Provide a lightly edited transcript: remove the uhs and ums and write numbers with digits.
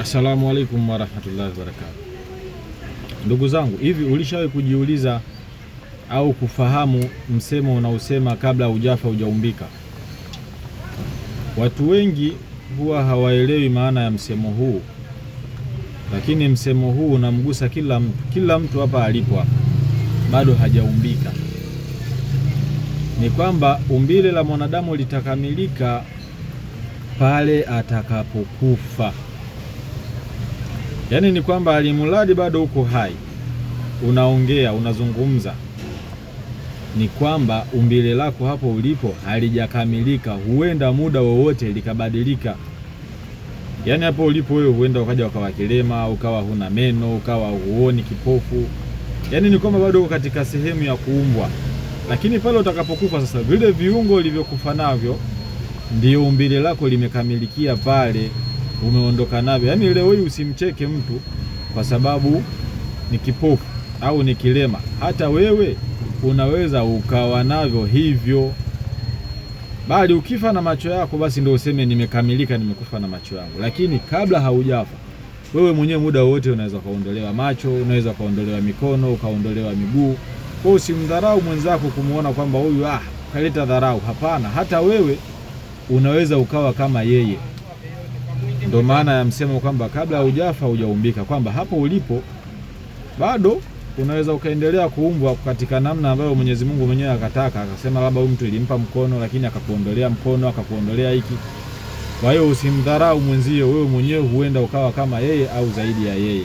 Assalamu alaikum warahmatullahi wabarakatuh. Ndugu zangu, hivi ulishawahi kujiuliza au kufahamu msemo unaosema kabla hujafa hujaumbika? Watu wengi huwa hawaelewi maana ya msemo huu, lakini msemo huu unamgusa kila mtu. Kila mtu hapa alipo bado hajaumbika. Ni kwamba umbile la mwanadamu litakamilika pale atakapokufa. Yaani ni kwamba alimuladi bado uko hai, unaongea, unazungumza, ni kwamba umbile lako hapo ulipo halijakamilika. Huenda muda wowote likabadilika. Yaani hapo ulipo wewe huenda ukaja ukawa kilema, ukawa huna meno, ukawa huoni, kipofu. Yaani ni kwamba bado uko katika sehemu ya kuumbwa. Lakini pale utakapokufa sasa, vile viungo ulivyokufa navyo ndio umbile lako limekamilikia pale, umeondoka navyo. Yaani leo hii usimcheke mtu kwa sababu ni kipofu au ni kilema. Hata wewe unaweza ukawa navyo hivyo. Bali ukifa na macho yako basi ndio useme nimekamilika, nimekufa na macho yangu. Lakini kabla haujafa, wewe mwenyewe muda wote unaweza kaondolewa macho, unaweza kaondolewa mikono, ukaondolewa miguu. Kwa hiyo usimdharau mwenzako kumuona kwamba huyu kaleta dharau. Hapana, hata wewe unaweza ukawa kama yeye. Ndio maana ya msemo kwamba kabla hujafa hujaumbika, kwamba hapo ulipo bado unaweza ukaendelea kuumbwa katika namna ambayo Mwenyezi Mungu mwenyewe akataka. Akasema labda huyu mtu ilimpa mkono lakini akakuondolea mkono, akakuondolea hiki. Kwa hiyo usimdharau mwenzio, wewe mwenyewe huenda ukawa kama yeye au zaidi ya yeye.